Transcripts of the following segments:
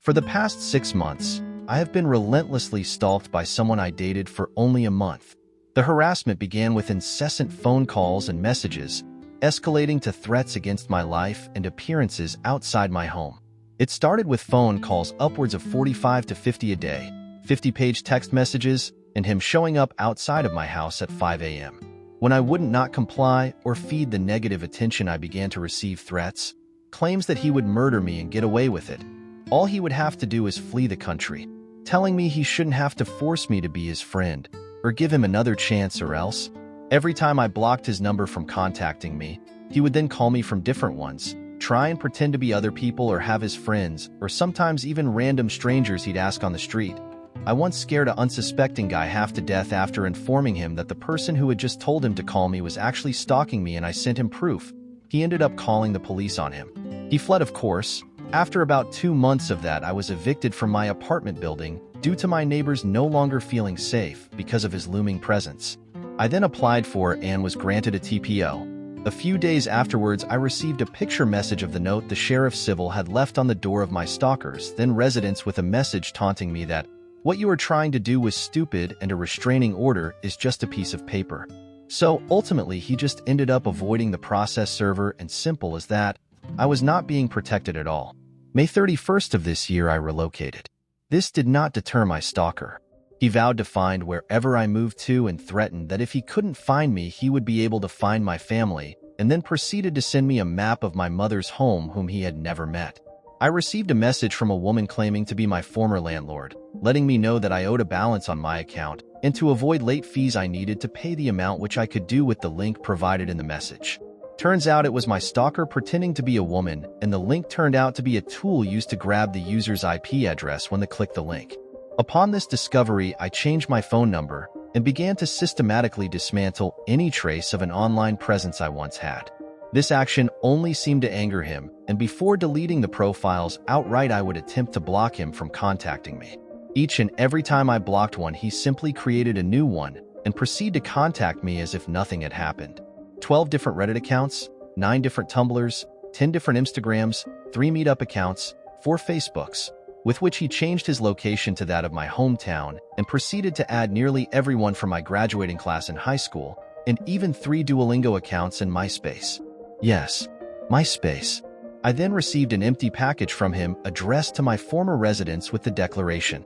For the past 6 months, I have been relentlessly stalked by someone I dated for only a month. The harassment began with incessant phone calls and messages, escalating to threats against my life and appearances outside my home. It started with phone calls upwards of 45 to 50 a day, 50-page text messages, and him showing up outside of my house at 5 a.m. When I wouldn't not comply or feed the negative attention, I began to receive threats, claims that he would murder me and get away with it. All he would have to do is flee the country, telling me he shouldn't have to force me to be his friend or give him another chance or else. Every time I blocked his number from contacting me, he would then call me from different ones, try and pretend to be other people or have his friends, or sometimes even random strangers he'd ask on the street. I once scared an unsuspecting guy half to death after informing him that the person who had just told him to call me was actually stalking me, and I sent him proof. He ended up calling the police on him. He fled, of course. After about 2 months of that, I was evicted from my apartment building due to my neighbors no longer feeling safe because of his looming presence. I then applied for and was granted a TPO. A few days afterwards, I received a picture message of the note the sheriff civil had left on the door of my stalkers, then residents, with a message taunting me that what you are trying to do was stupid and a restraining order is just a piece of paper. So ultimately, he just ended up avoiding the process server, and simple as that. I was not being protected at all. May 31st of this year, I relocated. This did not deter my stalker. He vowed to find wherever I moved to and threatened that if he couldn't find me, he would be able to find my family, and then proceeded to send me a map of my mother's home whom he had never met. I received a message from a woman claiming to be my former landlord, letting me know that I owed a balance on my account, and to avoid late fees I needed to pay the amount, which I could do with the link provided in the message. Turns out it was my stalker pretending to be a woman, and the link turned out to be a tool used to grab the user's IP address when they clicked the link. Upon this discovery, I changed my phone number and began to systematically dismantle any trace of an online presence I once had. This action only seemed to anger him, and before deleting the profiles outright, I would attempt to block him from contacting me. Each and every time I blocked one, he simply created a new one and proceeded to contact me as if nothing had happened. 12 different Reddit accounts, 9 different Tumblrs, 10 different Instagrams, 3 Meetup accounts, 4 Facebooks, with which he changed his location to that of my hometown and proceeded to add nearly everyone from my graduating class in high school, and even 3 Duolingo accounts in MySpace. Yes, MySpace. I then received an empty package from him addressed to my former residence with the declaration: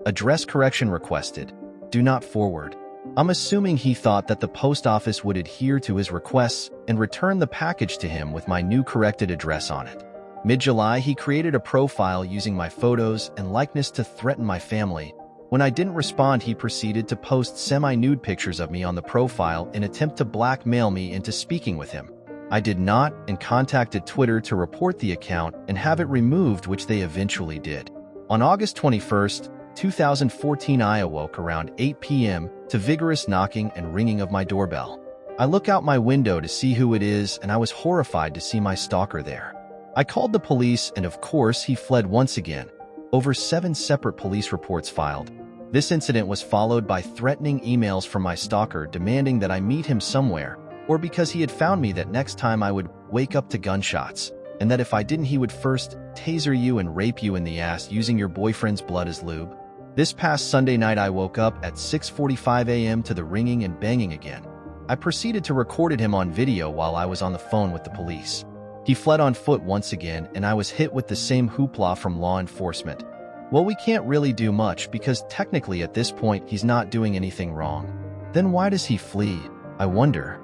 address correction requested. Do not forward. I'm assuming he thought that the post office would adhere to his requests and return the package to him with my new corrected address on it. Mid-July, he created a profile using my photos and likeness to threaten my family. When I didn't respond, he proceeded to post semi-nude pictures of me on the profile in an attempt to blackmail me into speaking with him. I did not, and contacted Twitter to report the account and have it removed, which they eventually did. On August 21st, 2014, I awoke around 8 p.m. to vigorous knocking and ringing of my doorbell. I look out my window to see who it is, and I was horrified to see my stalker there. I called the police, and of course, he fled once again. Over 7 separate police reports filed. This incident was followed by threatening emails from my stalker demanding that I meet him somewhere, or because he had found me that next time I would wake up to gunshots, and that if I didn't, he would first taser you and rape you in the ass using your boyfriend's blood as lube. This past Sunday night, I woke up at 6:45 a.m. to the ringing and banging again. I proceeded to record him on video while I was on the phone with the police. He fled on foot once again, and I was hit with the same hoopla from law enforcement. Well, we can't really do much because technically at this point he's not doing anything wrong. Then why does he flee, I wonder?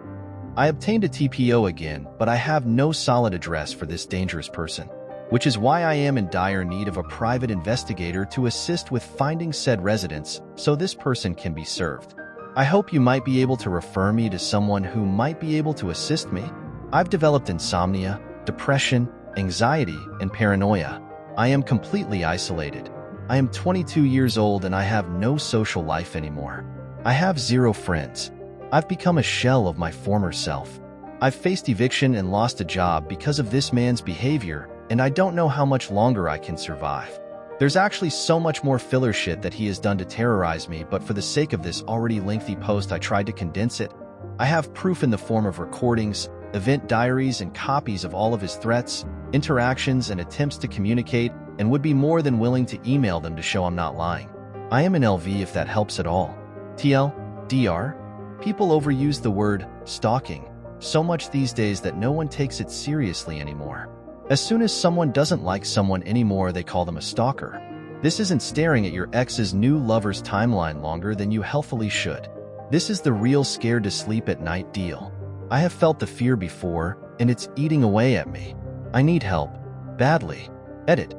I obtained a TPO again, but I have no solid address for this dangerous person, which is why I am in dire need of a private investigator to assist with finding said residence so this person can be served. I hope you might be able to refer me to someone who might be able to assist me. I've developed insomnia, depression, anxiety, and paranoia. I am completely isolated. I am 22 years old and I have no social life anymore. I have 0 friends. I've become a shell of my former self. I've faced eviction and lost a job because of this man's behavior, and I don't know how much longer I can survive. There's actually so much more filler shit that he has done to terrorize me, but for the sake of this already lengthy post, I tried to condense it. I have proof in the form of recordings, event diaries, and copies of all of his threats, interactions, and attempts to communicate, and would be more than willing to email them to show I'm not lying. I am in LV if that helps at all. TLDR? People overuse the word stalking so much these days that no one takes it seriously anymore. As soon as someone doesn't like someone anymore, they call them a stalker. This isn't staring at your ex's new lover's timeline longer than you healthily should. This is the real scared to sleep at night deal. I have felt the fear before, and it's eating away at me. I need help. Badly. Edit.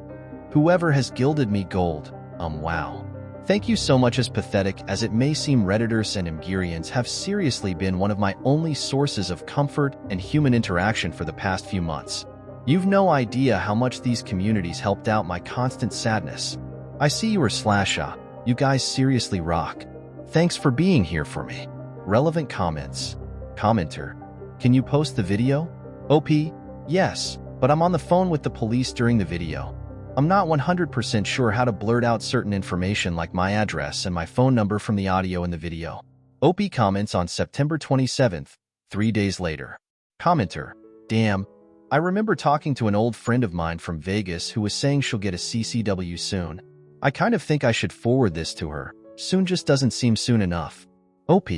Whoever has gilded me gold. Wow. Thank you so much. As pathetic as it may seem, Redditors and Imgirians have seriously been one of my only sources of comfort and human interaction for the past few months. You've no idea how much these communities helped out my constant sadness. I see you are slasha. You guys seriously rock. Thanks for being here for me. Relevant comments. Commenter. Can you post the video? OP? Yes, but I'm on the phone with the police during the video. I'm not 100% sure how to blurt out certain information like my address and my phone number from the audio in the video. OP comments on September 27th, 3 days later. Commenter. Damn. I remember talking to an old friend of mine from Vegas who was saying she'll get a CCW soon. I kind of think I should forward this to her. Soon just doesn't seem soon enough. OP.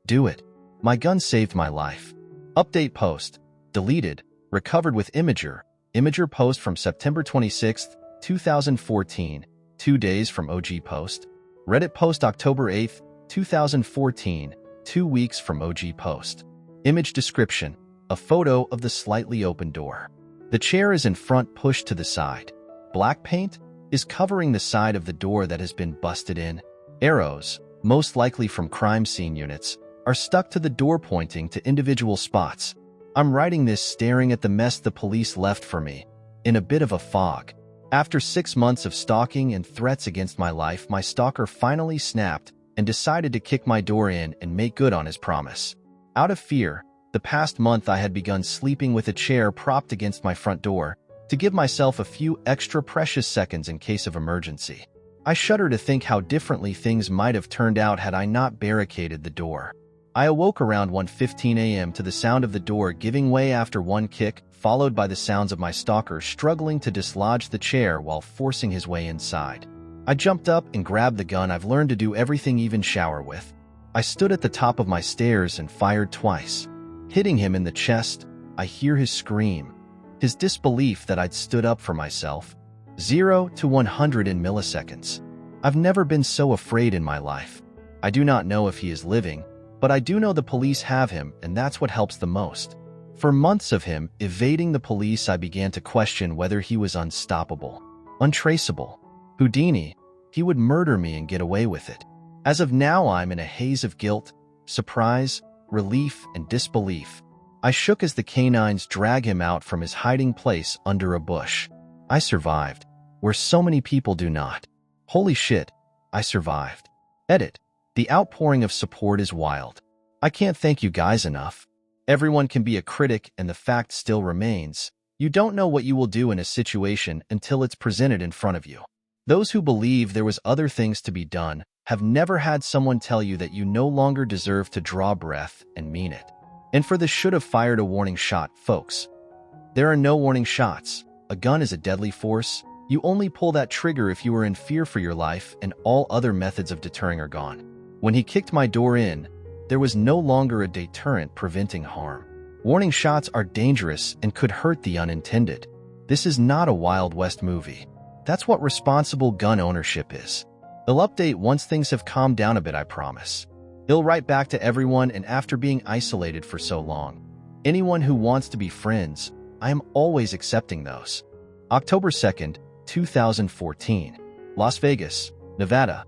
Do it. My gun saved my life. Update post. Deleted. Recovered with Imager. Imager post from September 26th, 2014, 2 days from OG post. Reddit post October 8th, 2014, 2 weeks from OG post. Image description. A photo of the slightly open door. The chair is in front, pushed to the side. Black paint is covering the side of the door that has been busted in. Arrows, most likely from crime scene units, are stuck to the door pointing to individual spots. I'm writing this staring at the mess the police left for me, in a bit of a fog. After 6 months of stalking and threats against my life, my stalker finally snapped and decided to kick my door in and make good on his promise. Out of fear, the past month I had begun sleeping with a chair propped against my front door to give myself a few extra precious seconds in case of emergency. I shudder to think how differently things might have turned out had I not barricaded the door. I awoke around 1:15 a.m. to the sound of the door giving way after one kick, followed by the sounds of my stalker struggling to dislodge the chair while forcing his way inside. I jumped up and grabbed the gun I've learned to do everything, even shower with. I stood at the top of my stairs and fired twice. Hitting him in the chest, I hear his scream. His disbelief that I'd stood up for myself. 0 to 100 in milliseconds. I've never been so afraid in my life. I do not know if he is living, but I do know the police have him, and that's what helps the most. For months of him evading the police, I began to question whether he was unstoppable, untraceable. Houdini, he would murder me and get away with it. As of now, I'm in a haze of guilt, surprise, relief, and disbelief. I shook as the canines drag him out from his hiding place under a bush. I survived, where so many people do not. Holy shit, I survived. Edit. The outpouring of support is wild. I can't thank you guys enough. Everyone can be a critic, and the fact still remains. You don't know what you will do in a situation until it's presented in front of you. Those who believe there was other things to be done have never had someone tell you that you no longer deserve to draw breath and mean it. And for the should have fired a warning shot, folks. There are no warning shots. A gun is a deadly force. You only pull that trigger if you are in fear for your life and all other methods of deterring are gone. When he kicked my door in, there was no longer a deterrent preventing harm. Warning shots are dangerous and could hurt the unintended. This is not a Wild West movie. That's what responsible gun ownership is. I'll update once things have calmed down a bit, I promise. I'll write back to everyone, and after being isolated for so long, anyone who wants to be friends, I am always accepting those. October 2nd, 2014. Las Vegas, Nevada.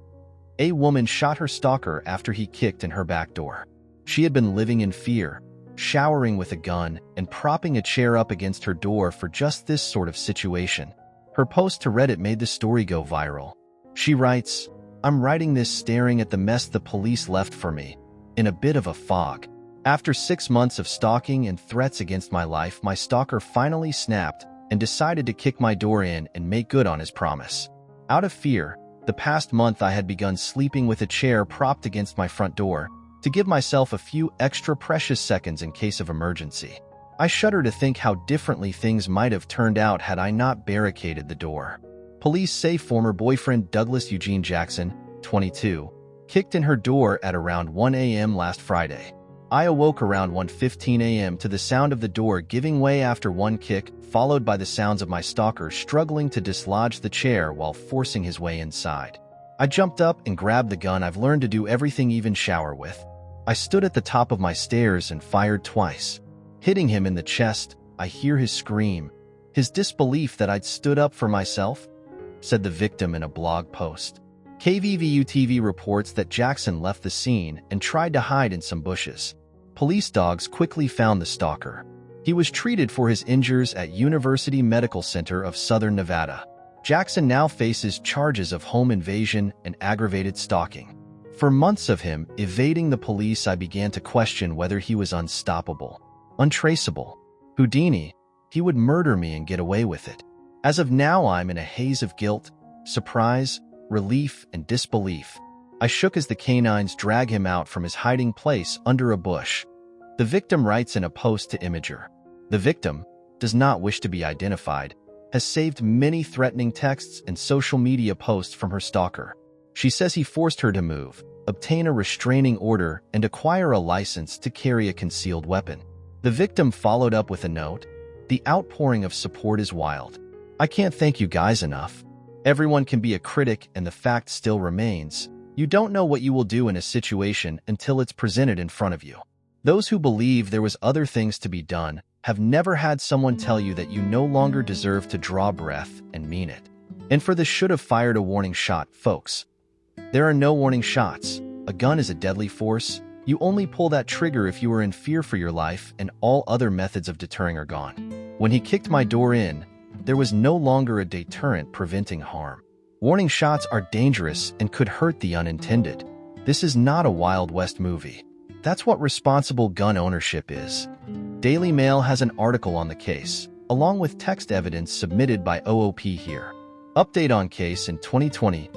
A woman shot her stalker after he kicked in her back door. She had been living in fear, showering with a gun, and propping a chair up against her door for just this sort of situation. Her post to Reddit made the story go viral. She writes, "I'm writing this staring at the mess the police left for me, in a bit of a fog. After 6 months of stalking and threats against my life, my stalker finally snapped and decided to kick my door in and make good on his promise. Out of fear, the past month I had begun sleeping with a chair propped against my front door to give myself a few extra precious seconds in case of emergency. I shudder to think how differently things might have turned out had I not barricaded the door. Police say former boyfriend Douglas Eugene Jackson, 22, kicked in her door at around 1 a.m. last Friday. I awoke around 1:15 a.m. to the sound of the door giving way after one kick, followed by the sounds of my stalker struggling to dislodge the chair while forcing his way inside. I jumped up and grabbed the gun I've learned to do everything, even shower with. I stood at the top of my stairs and fired twice. Hitting him in the chest, I hear his scream. His disbelief that I'd stood up for myself, said the victim in a blog post. KVVU-TV reports that Jackson left the scene and tried to hide in some bushes. Police dogs quickly found the stalker. He was treated for his injuries at University Medical Center of Southern Nevada. Jackson now faces charges of home invasion and aggravated stalking. For months of him evading the police, I began to question whether he was unstoppable, untraceable. Houdini, he would murder me and get away with it. As of now, I'm in a haze of guilt, surprise, relief, and disbelief. I shook as the canines drag him out from his hiding place under a bush. The victim writes in a post to Imager. The victim does not wish to be identified, has saved many threatening texts and social media posts from her stalker. She says he forced her to move, obtain a restraining order, and acquire a license to carry a concealed weapon. The victim followed up with a note. The outpouring of support is wild. I can't thank you guys enough. Everyone can be a critic, and the fact still remains. You don't know what you will do in a situation until it's presented in front of you. Those who believe there was other things to be done have never had someone tell you that you no longer deserve to draw breath and mean it. And for the should have fired a warning shot, folks. There are no warning shots. A gun is a deadly force. You only pull that trigger if you are in fear for your life and all other methods of deterring are gone. When he kicked my door in, there was no longer a deterrent preventing harm. Warning shots are dangerous and could hurt the unintended. This is not a Wild West movie. That's what responsible gun ownership is. Daily Mail has an article on the case, along with text evidence submitted by OOP here. Update on case in 2020.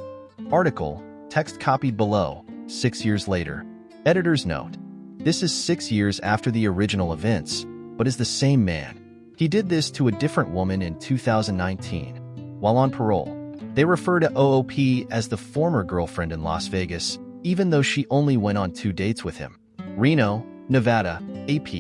Article, text copied below, 6 years later. Editor's note. This is 6 years after the original events, but is the same man. He did this to a different woman in 2019. While on parole, they refer to OOP as the former girlfriend in Las Vegas, even though she only went on 2 dates with him. Reno, Nevada, AP.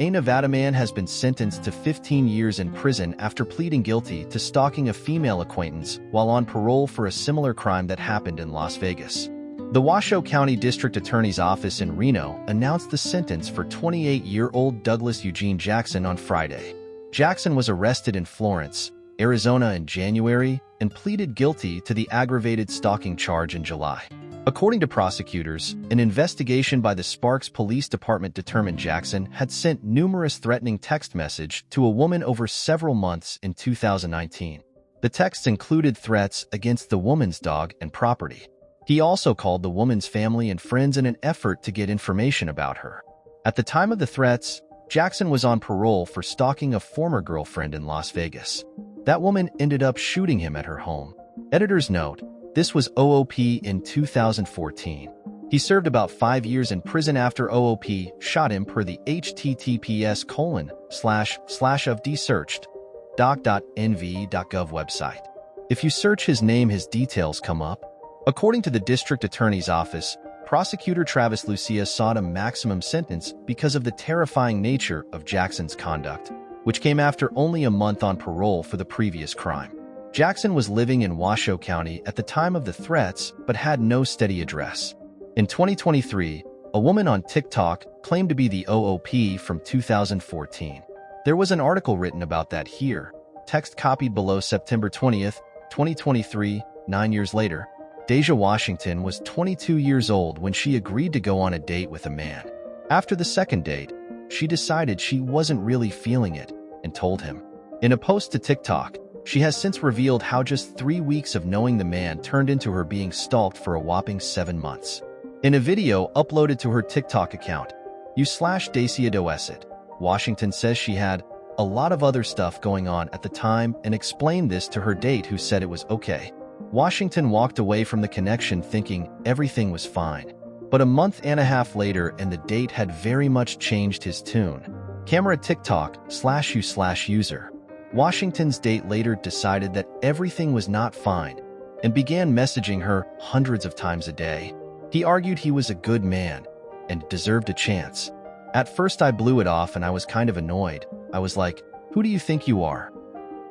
A Nevada man has been sentenced to 15 years in prison after pleading guilty to stalking a female acquaintance while on parole for a similar crime that happened in Las Vegas. The Washoe County District Attorney's Office in Reno announced the sentence for 28-year-old Douglas Eugene Jackson on Friday. Jackson was arrested in Florence, Arizona in January and pleaded guilty to the aggravated stalking charge in July. According to prosecutors, an investigation by the Sparks Police Department determined Jackson had sent numerous threatening text messages to a woman over several months in 2019. The texts included threats against the woman's dog and property. He also called the woman's family and friends in an effort to get information about her. At the time of the threats, Jackson was on parole for stalking a former girlfriend in Las Vegas. That woman ended up shooting him at her home. Editor's note, this was OOP in 2014. He served about 5 years in prison after OOP shot him per the https://of-desearched.doc.nv.gov website. If you search his name, his details come up. According to the District Attorney's Office, Prosecutor Travis Lucia sought a maximum sentence because of the terrifying nature of Jackson's conduct, which came after only a month on parole for the previous crime. Jackson was living in Washoe County at the time of the threats but had no steady address. In 2023, a woman on TikTok claimed to be the OOP from 2014. There was an article written about that here. Text copied below September 20th, 2023, 9 years later. Deja Washington was 22 years old when she agreed to go on a date with a man. After the second date, she decided she wasn't really feeling it and told him. In a post to TikTok, she has since revealed how just 3 weeks of knowing the man turned into her being stalked for a whopping 7 months. In a video uploaded to her TikTok account, u/Dacia Doesit, Washington says she had a lot of other stuff going on at the time and explained this to her date, who said it was okay. Washington walked away from the connection thinking everything was fine. But a month and a half later, and the date had very much changed his tune. Camera TikTok /u/user. Washington's date later decided that everything was not fine and began messaging her hundreds of times a day. He argued he was a good man and deserved a chance. At first I blew it off and I was kind of annoyed. I was like, "Who do you think you are?"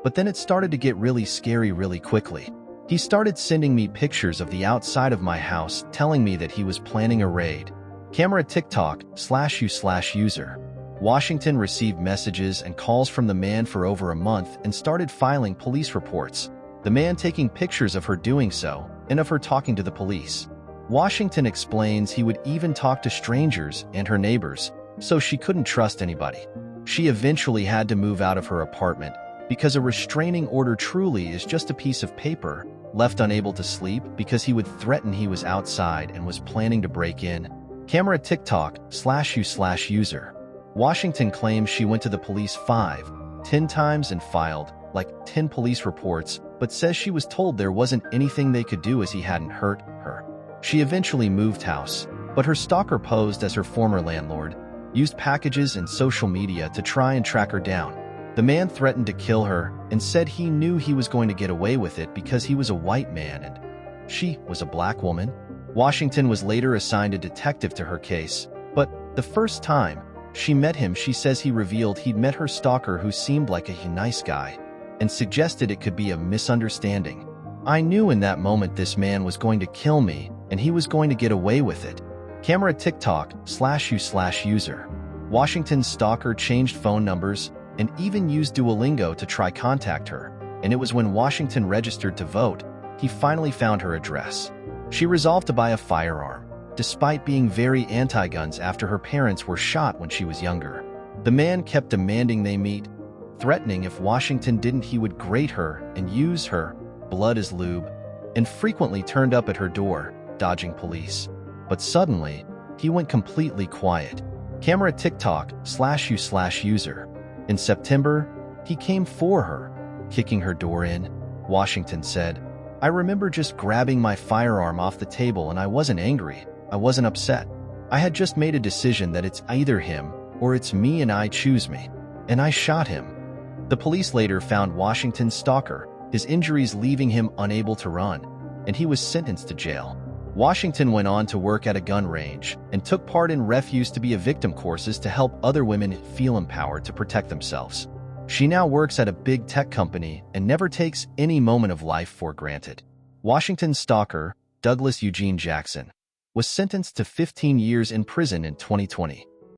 But then it started to get really scary really quickly. He started sending me pictures of the outside of my house, telling me that he was planning a raid. Camera TikTok/u/user. Washington received messages and calls from the man for over a month and started filing police reports, the man taking pictures of her doing so and of her talking to the police. Washington explains he would even talk to strangers and her neighbors, so she couldn't trust anybody. She eventually had to move out of her apartment because a restraining order truly is just a piece of paper, left unable to sleep because he would threaten he was outside and was planning to break in. Camera TikTok/u/user. Washington claims she went to the police 5-10 times and filed, like 10 police reports, but says she was told there wasn't anything they could do as he hadn't hurt her. She eventually moved house, but her stalker posed as her former landlord, used packages and social media to try and track her down. The man threatened to kill her and said he knew he was going to get away with it because he was a white man and she was a black woman. Washington was later assigned a detective to her case, but the first time she met him, she says he revealed he'd met her stalker who seemed like a nice guy and suggested it could be a misunderstanding. "I knew in that moment this man was going to kill me and he was going to get away with it." Camera TikTok/u/user. Washington's stalker changed phone numbers and even used Duolingo to try contact her, and it was when Washington registered to vote, he finally found her address. She resolved to buy a firearm, despite being very anti-guns after her parents were shot when she was younger. The man kept demanding they meet, threatening if Washington didn't he would grate her and use her blood as lube, and frequently turned up at her door, dodging police. But suddenly, he went completely quiet. Camera TikTok/u/user. In September, he came for her, kicking her door in. Washington said, "I remember just grabbing my firearm off the table and I wasn't angry. I wasn't upset. I had just made a decision that it's either him or it's me and I choose me. And I shot him." The police later found Washington's stalker, his injuries leaving him unable to run, and he was sentenced to jail. Washington went on to work at a gun range and took part in Refuse to be a Victim courses to help other women feel empowered to protect themselves. She now works at a big tech company and never takes any moment of life for granted. Washington's stalker, Douglas Eugene Jackson, was sentenced to 15 years in prison in 2020.